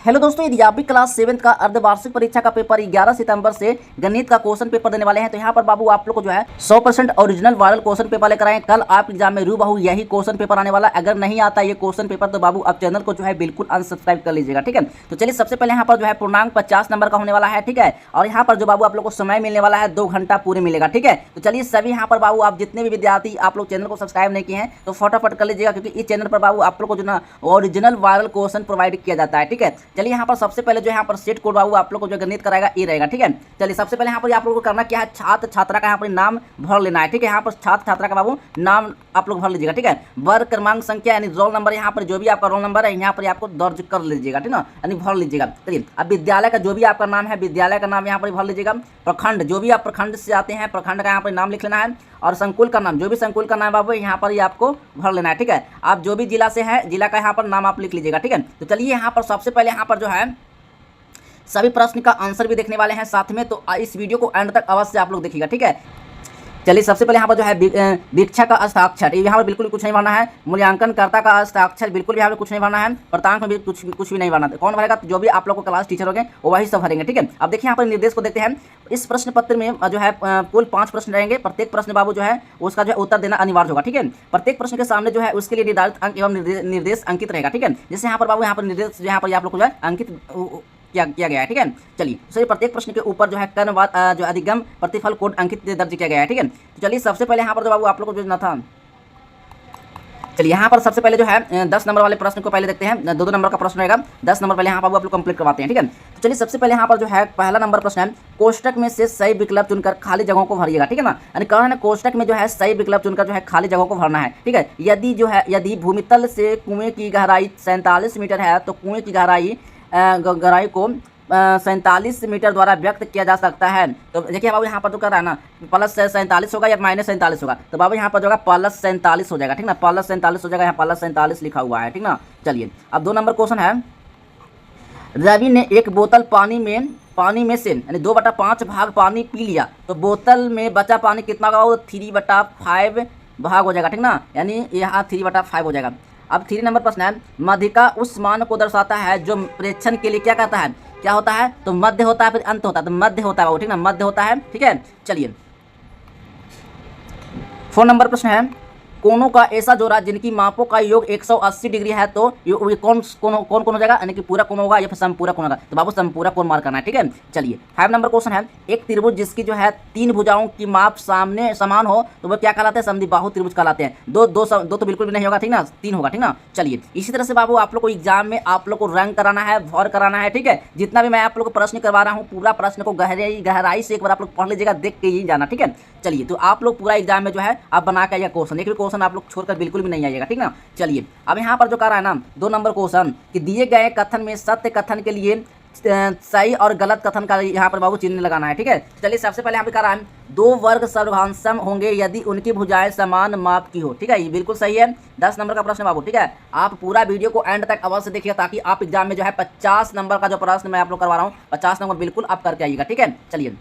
Hello दोस्तों, यदि आप भी क्लास 7 का अर्धवार्षिक परीक्षा का पेपर 11 सितंबर से गणित का क्वेश्चन पेपर देने वाले हैं, तो यहाँ पर बाबू आप लोग को जो है 100% ओरिजिनल वायरल क्वेश्चन पेपर लेकर आए। कल आप एग्जाम में रूबहू यही क्वेश्चन पेपर आने वाला। अगर नहीं आता ये क्वेश्चन पेपर तो बाबू आप चैनल को जो है बिल्कुल अनसब्सक्राइब कर लीजिएगा, ठीक है। तो चलिए सबसे पहले यहाँ पर जो है पूर्णांक 50 नंबर का होने वाला है, ठीक है। और यहाँ पर जो बाबू आप लोग को समय मिलने वाला है 2 घंटा पूरे मिलेगा, ठीक है। तो चलिए सभी यहाँ पर बाबू आप जितने भी विद्यार्थी आप लोग चैनल को सब्सक्राइब नहीं किए हैं तो फटाफट कर लीजिएगा, क्योंकि इस चैनल पर बाबू आप लोग को जो ना ओरिजिनल वायरल क्वेश्चन प्रोवाइड किया जाता है, ठीक है। चलिए यहाँ पर सबसे पहले जो यहाँ पर सेट कोड बाबू आप लोग को जो गणित कराएगा ये रहेगा, ठीक है। चलिए सबसे पहले यहाँ पर आप लोग को करना क्या है, छात्र छात्रा का यहाँ पर नाम भर लेना है, ठीक है। यहाँ पर छात्र छात्रा का बाबू नाम आप लोग भर लीजिएगा, ठीक है। वर्ग क्रमांक संख्या यानी रोल नंबर, यहाँ पर जो भी आपका रोल नंबर है यहाँ पर आपको दर्ज कर लीजिएगा, ठीक है, यानी भर लीजिएगा। चलिए अब विद्यालय का जो भी आपका नाम है विद्यालय का नाम यहाँ पर भर लीजिएगा। प्रखंड जो भी आप प्रखंड से आते हैं प्रखंड का यहाँ पर नाम लिख लेना है। और संकुल का नाम जो भी संकुल का नाम बाबू यहाँ पर ही आपको भर लेना है, ठीक है। आप जो भी जिला से है जिला का यहाँ पर नाम आप लिख लीजिएगा, ठीक है। तो चलिए यहाँ पर सबसे पहले यहाँ पर जो है सभी प्रश्न का आंसर भी देखने वाले हैं साथ में, तो इस वीडियो को एंड तक अवश्य आप लोग देखिएगा, ठीक है। चलिए सबसे पहले यहाँ पर जो है दीक्षा का हस्ताक्षर यहाँ पर बिल्कुल कुछ नहीं भरना है। मूल्यांकनकर्ता का हस्ताक्षर बिल्कुल भी यहाँ पर कुछ नहीं भरना है। प्रांत में भी कुछ भी नहीं भरना है। कौन भरेगा? तो जो भी आप लोग को क्लास टीचर होंगे वो वही सब भरेंगे, ठीक है। अब देखिए यहाँ पर निर्देश को देखते हैं। इस प्रश्न पत्र में जो है कुल 5 प्रश्न रहेंगे। प्रत्येक प्रश्न बाबू जो है उसका जो है उत्तर देना अनिवार्य होगा, ठीक है। प्रत्येक प्रश्न के सामने जो है उसके लिए निर्धारित अंक एवं निर्देश अंकित रहेगा, ठीक है। जैसे यहाँ पर बाबू यहाँ पर निर्देश यहाँ पर आप लोग को जो है अंकित किया गया है, ठीक है। चलिए सही प्रत्येक प्रश्न के ऊपर जो है कर्णवाद जो अधिगम प्रतिफल कोड अंकित दर्ज किया गया है, ठीक है। तो चलिए सबसे पहले यहाँ पर जो बाबू आप लोग को जो ना था, चलिए यहाँ पर सबसे पहले जो है 10 नंबर वाले प्रश्न को पहले देखते हैं। 2 नंबर का प्रश्न रहेगा, 10 नंबर पहले यहाँ पर आप लोग कंप्लीट करवाते हैं, ठीक है। तो चलिए सबसे पहले यहाँ पर जो है पहला नंबर प्रश्न है, कोष्टक में से सही विकल्प चुनकर खाली जगहों को भरिएगा, ठीक है ना। यानी कह रहे हैं कोष्टक में जो है सही विकल्प चुनकर जो है खाली जगहों को भरना है, ठीक है। यदि भूमितल से कुएं की गहराई 47 मीटर है तो कुएं की गहराई को 47 मीटर द्वारा व्यक्त किया जा सकता है। तो देखिए बाबू यहाँ पर तो कर रहा है ना प्लस 47 होगा या माइनस 47 होगा, तो बाबू यहाँ पर जो है प्लस 47 हो जाएगा, ठीक ना। प्लस 47 हो जाएगा, यहाँ प्लस 47 लिखा हुआ है, ठीक ना। चलिए अब 2 नंबर क्वेश्चन है, रवि ने एक बोतल पानी में से यानी 2/5 भाग पानी पी लिया तो बोतल में बचा पानी कितना होगा? 3/5 भाग हो जाएगा, ठीक ना। यानी यहाँ 3/5 हो जाएगा। अब 3 नंबर प्रश्न है, मध्यिका उस मान को दर्शाता है जो प्रेक्षण के लिए क्या कहता है, क्या होता है? तो मध्य होता है, फिर अंत होता है, तो मध्य होता है वो, ठीक ना, मध्य होता है, ठीक है। चलिए 4 नंबर प्रश्न है, कोनों का ऐसा जोड़ा जिनकी मापों का योग 180 डिग्री है तो ये कौन हो जाएगा? यानी कि पूरा कोण होगा या फिर समपूरा कोण होगा? तो बाबू समपूरा कोण मार्क करना है, ठीक है। चलिए 5 नंबर क्वेश्चन है, एक त्रिभुज जिसकी जो है 3 भुजाओं की माप समान हो तो वो क्या कहलाते हैं? समद्विबाहु त्रिभुज कहलाते हैं। दो तो बिल्कुल भी नहीं होगा, ठीक ना, 3 होगा, ठीक ना। चलिए इसी तरह से बाबू आप लोग को एग्जाम में आप लोग को रंग कराना है, भर कराना है, ठीक है। जितना भी मैं आप लोग को प्रश्न करवा रहा हूँ पूरा प्रश्न को गहराई से एक बार आप लोग पढ़ लीजिएगा, देख के ही जाना, ठीक है। चलिए तो आप लोग पूरा एग्जाम में जो है आप बना के आइएगा क्वेश्चन, एक भी क्वेश्चन आप लोग छोड़कर बिल्कुल भी नहीं आइएगा, ठीक ना। चलिए अब यहाँ पर जो कह रहा है ना 2 नंबर क्वेश्चन कि दिए गए कथन में सत्य कथन के लिए सही और गलत कथन का यहाँ पर बाबू चिन्ह लगाना है, ठीक है। चलिए सबसे पहले यहाँ पे कह रहा है 2 वर्ग सर्वभाषम होंगे यदि उनकी भुजाएं समान माप की हो, ठीक है, ये बिल्कुल सही है। 10 नंबर का प्रश्न बाबू, ठीक है। आप पूरा वीडियो को एंड तक अवश्य देखिएगा ताकि आप एग्जाम में जो है 50 नंबर का जो प्रश्न मैं आप लोग करवा रहा हूँ 50 नंबर बिल्कुल आप करके आइएगा, ठीक है। चलिए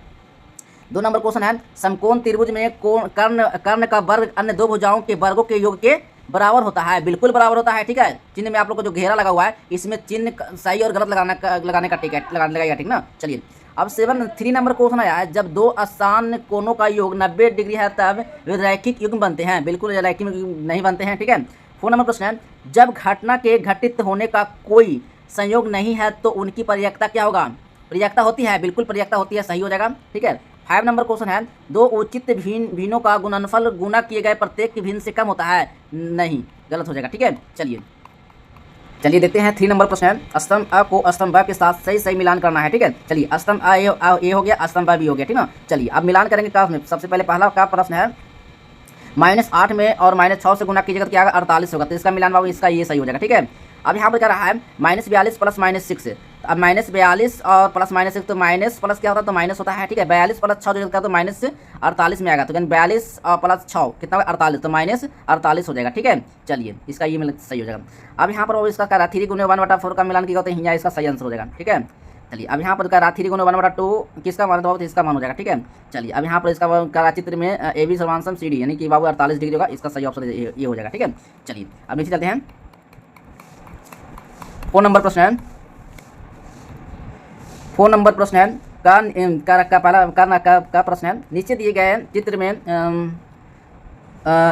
2 नंबर क्वेश्चन है, समकोण त्रिभुज में कर्ण का वर्ग अन्य 2 भुजाओं के वर्गों के योग के बराबर होता है, बिल्कुल बराबर होता है, ठीक है। चिन्ह में आप लोग को जो घेरा लगा हुआ है इसमें चिन्ह सही और गलत लगाने का लगाइएगा, ठीक ना। चलिए अब 3 नंबर क्वेश्चन आया है, जब 2 आसान कोणों का योग 90 डिग्री है तब वे रैखिक युग्म बनते हैं, बिल्कुल रैखिक नहीं बनते हैं, ठीक है। 4 नंबर प्रश्न है, जब घटना के घटित होने का कोई संयोग नहीं है तो उनकी प्रयेकता क्या होगा? प्रयेकता होती है, बिल्कुल प्रयेकता होती है, सही हो जाएगा, ठीक है। 5 नंबर क्वेश्चन है, 2 उचित भिन्नों का गुणनफल गुणा किए गए प्रत्येक के भिन्न से कम होता है, नहीं, गलत हो जाएगा, ठीक है। चलिए देखते हैं 3 नंबर प्रश्न है, स्तंभ अ को स्तंभ ब के साथ सही मिलान करना है, ठीक है। चलिए स्तंभ अ ए हो गया, स्तंभ ब बी हो गया, ठीक ना। चलिए अब मिलान करेंगे का में सबसे पहले पहला का प्रश्न है, -8 में और -6 से गुणा कीजिएगा तो क्या 48 होगा, तो इसका मिलान बाबू इसका ये सही हो जाएगा, ठीक है। अब यहाँ पर क्या रहा है -42 प्लस -6, अब -42 और प्लस -6 तो माइनस प्लस क्या होता है? तो माइनस होता है, ठीक है। 42 प्लस 6 जो होता है तो -48 में आएगा, तो 42 और प्लस 6 कितना होगा? 48, तो -48 हो जाएगा, ठीक है। चलिए इसका ये मिलान सही हो जाएगा। अब यहाँ पर इसका क्या 3 गुने 1/4 का मिलान किया होता है, यहाँ इसका सही आंसर हो जाएगा, ठीक है। चलिए अब यहाँ पर कह 3 गुने 1/2 किसका मान होगा? तो इसका मान हो जाएगा, ठीक है। चलिए अब यहाँ पर इसका करा चित्र में AB सर्वांशम CD यानी कि बाबू 48 डिग्री होगा, इसका सही ऑप्शन ये हो जाएगा, ठीक है। चलिए अब नीचे चलते हैं। 4 नंबर प्रश्न है, 4 नंबर प्रश्न है का पहला का प्रश्न है, नीचे दिए गए चित्र में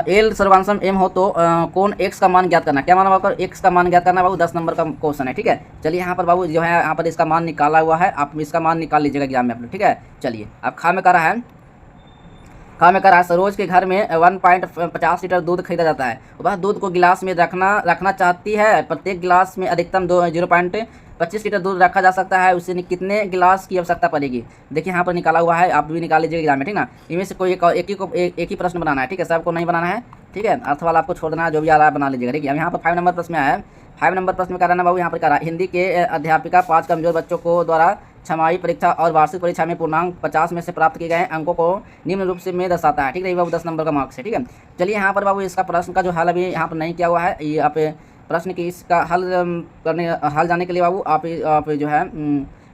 एल सर्वांशम एम हो तो कौन एक्स का मान ज्ञात करना। क्या माना बाबू, एक्स का मान ज्ञात करना बाबू, 10 नंबर का क्वेश्चन है। ठीक है, चलिए यहाँ पर बाबू जो है यहाँ पर इसका मान निकाला हुआ है, आप इसका मान निकाल लीजिएगा एग्जाम में आप लोग। ठीक है, चलिए अब खा में कह रहा है सरोज के घर में 1.50 लीटर दूध खरीदा जाता है। वह दूध को गिलास में रखना चाहती है। प्रत्येक गिलास में अधिकतम 0.25 लीटर दूध रखा जा सकता है। उसे कितने गिलास की आवश्यकता पड़ेगी। देखिए यहाँ पर निकाला हुआ है, आप भी निकाल लीजिएगा एग्जाम में। ठीक ना, इनमें से कोई एक ही प्रश्न बनाना है। ठीक है, सबको नहीं बनाना है। ठीक है, अर्थ वाला आपको छोड़ देना है, जो भी आ रहा है बना लीजिएगा। ठीक है, अब यहाँ पर 5 नंबर प्रश्न में आया है। 5 नंबर प्रश्न में कह रहा है बाबू, यहाँ पर कह रहा है हिंदी के अध्यापिका 5 कमजोर बच्चों को द्वारा छमाही परीक्षा और वार्षिक परीक्षा में पूर्णांक 50 में से प्राप्त किए गए अंकों को निम्न रूप से में दर्शाता है। ठीक है, बाबू 10 नंबर का मार्क्स है। ठीक है, चलिए यहाँ पर बाबू इसका प्रश्न का जो हल अभी यहाँ पर नहीं किया हुआ है, ये आप प्रश्न की इसका हल जाने के लिए बाबू आप जो है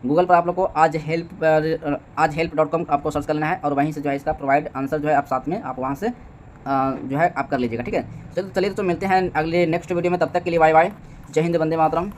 गूगल पर आप लोग को आज help.com आपको सर्च कर लेना है और वहीं से जो है इसका प्रोवाइड आंसर जो है आप साथ में आप वहाँ से जो है आप कर लीजिएगा। ठीक है, चलिए तो मिलते हैं अगले नेक्स्ट वीडियो में, तब तक के लिए बाय बाय, जय हिंद, वंदे मातरम।